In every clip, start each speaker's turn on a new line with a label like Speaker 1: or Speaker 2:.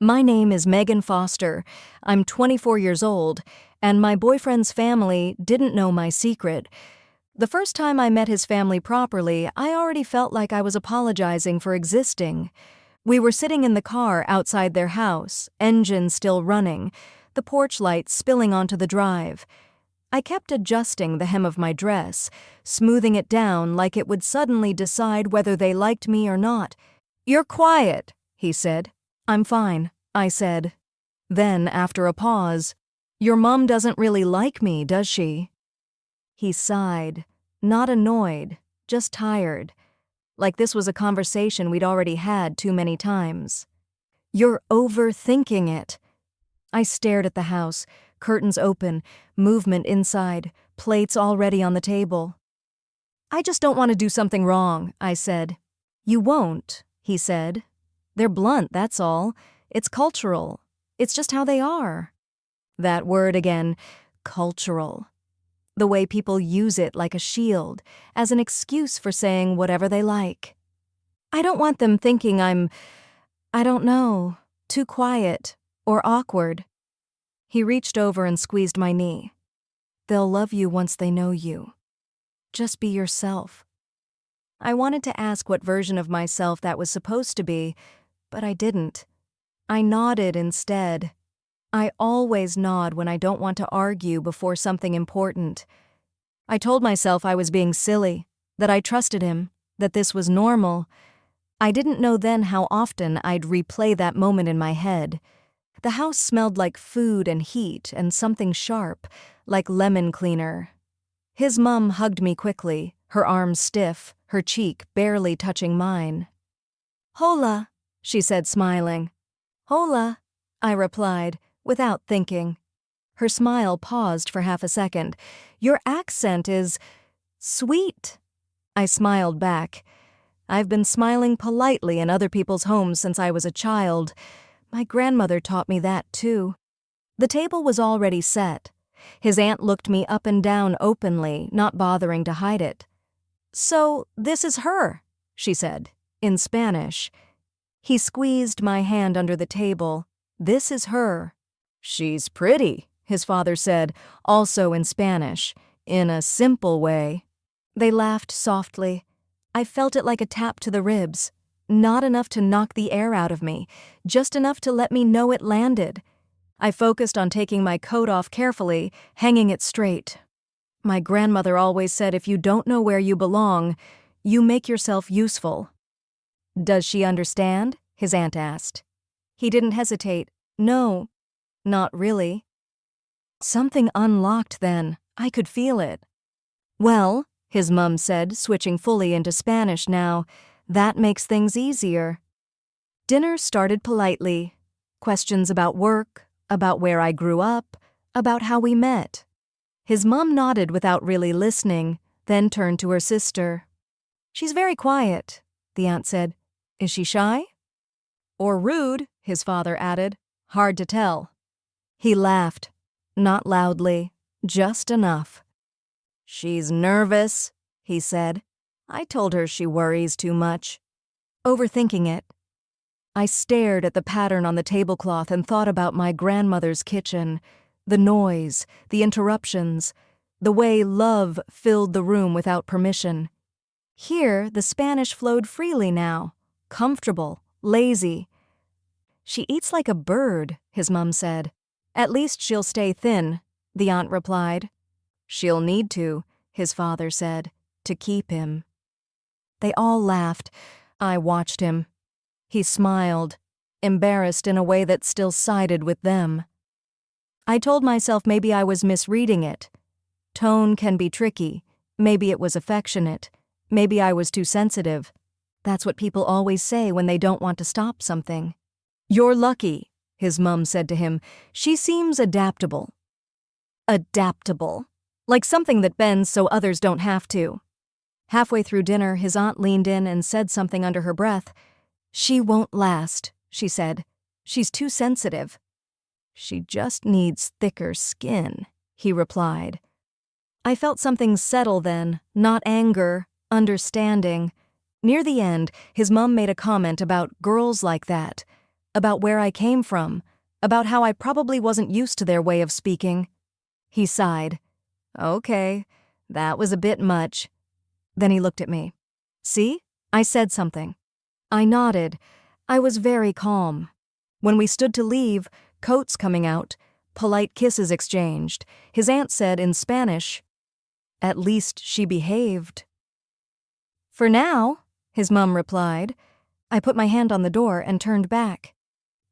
Speaker 1: My name is Megan Foster. I'm 24 years old, and my boyfriend's family didn't know my secret. The first time I met his family properly, I already felt like I was apologizing for existing. We were sitting in the car outside their house, engine still running, the porch light spilling onto the drive. I kept adjusting the hem of my dress, smoothing it down like it would suddenly decide whether they liked me or not. "You're quiet," he said. "I'm fine," I said. Then, after a pause, "Your mom doesn't really like me, does she?" He sighed, not annoyed, just tired, like this was a conversation we'd already had too many times. "You're overthinking it." I stared at the house, curtains open, movement inside, plates already on the table. "I just don't want to do something wrong," I said. "You won't," he said. "They're blunt, that's all. It's cultural. It's just how they are." That word again, cultural. The way people use it like a shield, as an excuse for saying whatever they like. I don't want them thinking I don't know, too quiet or awkward. He reached over and squeezed my knee. "They'll love you once they know you. Just be yourself." I wanted to ask what version of myself that was supposed to be, but I didn't. I nodded instead. I always nod when I don't want to argue before something important. I told myself I was being silly, that I trusted him, that this was normal. I didn't know then how often I'd replay that moment in my head. The house smelled like food and heat and something sharp, like lemon cleaner. His mom hugged me quickly, her arm stiff, her cheek barely touching mine. "Hola," she said, smiling. "Hola," I replied, without thinking. Her smile paused for half a second. "Your accent is sweet." I smiled back. I've been smiling politely in other people's homes since I was a child. My grandmother taught me that, too. The table was already set. His aunt looked me up and down openly, not bothering to hide it. "So, this is her," she said, in Spanish. He squeezed my hand under the table. "This is her." "She's pretty," his father said, also in Spanish, in a simple way. They laughed softly. I felt it like a tap to the ribs. Not enough to knock the air out of me, just enough to let me know it landed. I focused on taking my coat off carefully, hanging it straight. My grandmother always said if you don't know where you belong, you make yourself useful. "Does she understand?" his aunt asked. He didn't hesitate. "No, not really." Something unlocked then. I could feel it. "Well," his mum said, switching fully into Spanish now, "that makes things easier." Dinner started politely. Questions about work, about where I grew up, about how we met. His mum nodded without really listening, then turned to her sister. "She's very quiet," the aunt said. "Is she shy?" "Or rude," his father added. "Hard to tell." He laughed. Not loudly, just enough. "She's nervous," he said. "I told her she worries too much." "Overthinking it." I stared at the pattern on the tablecloth and thought about my grandmother's kitchen, the noise, the interruptions, the way love filled the room without permission. Here, the Spanish flowed freely now, comfortable, lazy. "She eats like a bird," his mum said. "At least she'll stay thin," the aunt replied. "She'll need to," his father said, "to keep him." They all laughed. I watched him. He smiled, embarrassed in a way that still sided with them. I told myself maybe I was misreading it. Tone can be tricky. Maybe it was affectionate. Maybe I was too sensitive. That's what people always say when they don't want to stop something. "You're lucky," his mum said to him. "She seems adaptable." Adaptable. Like something that bends so others don't have to. Halfway through dinner, his aunt leaned in and said something under her breath. "She won't last," she said. "She's too sensitive." "She just needs thicker skin," he replied. I felt something settle then, not anger, understanding. Near the end, his mum made a comment about girls like that. about where I came from, about how I probably wasn't used to their way of speaking. He sighed. Okay, that was a bit much. Then he looked at me. See? I said something. I nodded. I was very calm. When we stood to leave, coats coming out, polite kisses exchanged, his aunt said in Spanish, "At least she behaved." "For now," his mum replied. I put my hand on the door and turned back.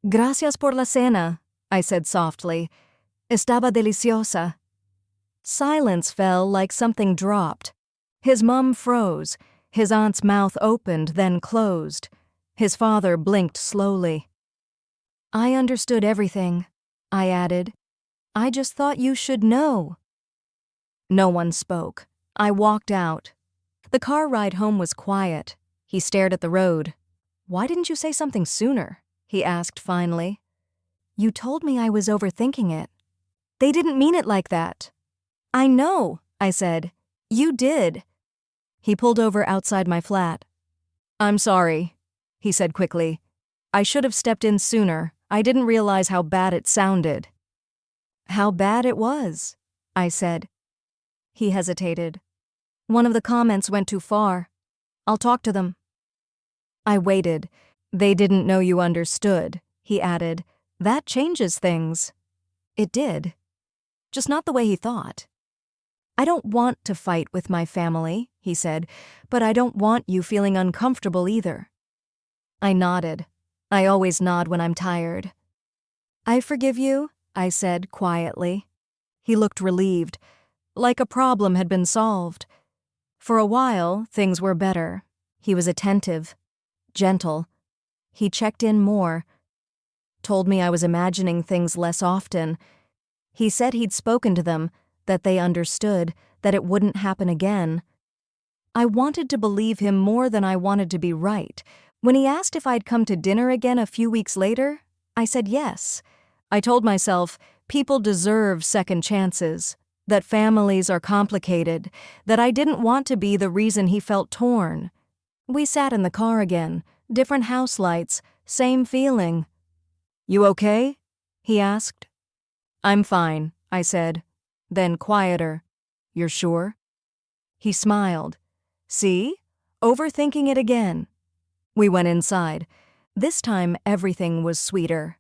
Speaker 1: "Gracias por la cena," I said softly. "Estaba deliciosa." Silence fell like something dropped. His mum froze. His aunt's mouth opened, then closed. His father blinked slowly. "I understood everything," I added. "I just thought you should know." No one spoke. I walked out. The car ride home was quiet. He stared at the road. "Why didn't you say something sooner?" he asked finally. "You told me I was overthinking it." "They didn't mean it like that." "I know," I said. "You did." He pulled over outside my flat. "I'm sorry," he said quickly. "I should have stepped in sooner. I didn't realize how bad it sounded." "How bad it was," I said. He hesitated. "One of the comments went too far. I'll talk to them." I waited. "They didn't know you understood," he added. "That changes things." It did. Just not the way he thought. "I don't want to fight with my family," he said, "but I don't want you feeling uncomfortable either." I nodded. I always nod when I'm tired. "I forgive you," I said quietly. He looked relieved, like a problem had been solved. For a while, things were better. He was attentive, gentle. He checked in more, told me I was imagining things less often. He said he'd spoken to them, that they understood, that it wouldn't happen again. I wanted to believe him more than I wanted to be right. When he asked if I'd come to dinner again a few weeks later, I said yes. I told myself people deserve second chances, that families are complicated, that I didn't want to be the reason he felt torn. We sat in the car again, different house lights, same feeling. "You okay?" he asked. "I'm fine," I said. Then quieter. "You're sure?" He smiled. "See? Overthinking it again." We went inside. This time everything was sweeter.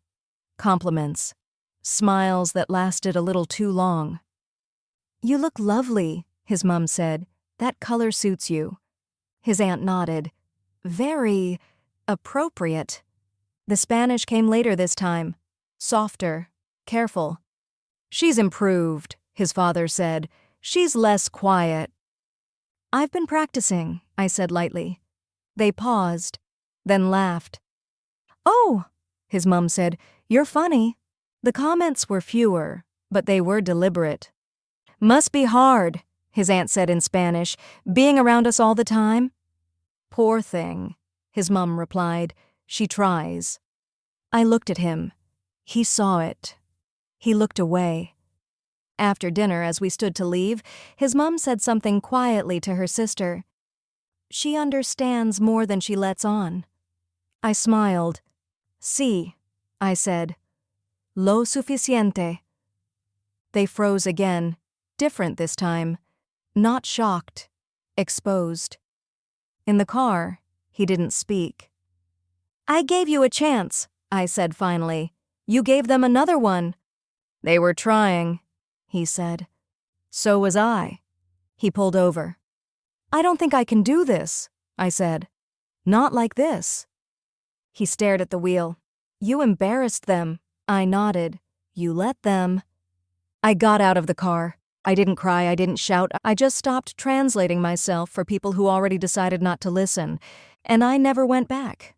Speaker 1: Compliments. Smiles that lasted a little too long. "You look lovely," his mum said. "That color suits you." His aunt nodded. "Very appropriate." The Spanish came later this time. Softer. Careful. "She's improved," his father said. "She's less quiet." "I've been practicing," I said lightly. They paused, then laughed. "Oh," his mum said, "you're funny." The comments were fewer, but they were deliberate. "Must be hard," his aunt said in Spanish, "being around us all the time." "Poor thing," his mum replied. "She tries." I looked at him. He saw it. He looked away. After dinner, as we stood to leave, his mum said something quietly to her sister. "She understands more than she lets on." I smiled. "Sí," I said. "Lo suficiente." They froze again, different this time. Not shocked, exposed. In the car, he didn't speak. "I gave you a chance," I said finally. "You gave them another one." "They were trying," he said. "So was I." He pulled over. "I don't think I can do this," I said. "Not like this." He stared at the wheel. "You embarrassed them." I nodded. "You let them." I got out of the car. I didn't cry, I didn't shout. I just stopped translating myself for people who already decided not to listen. And I never went back.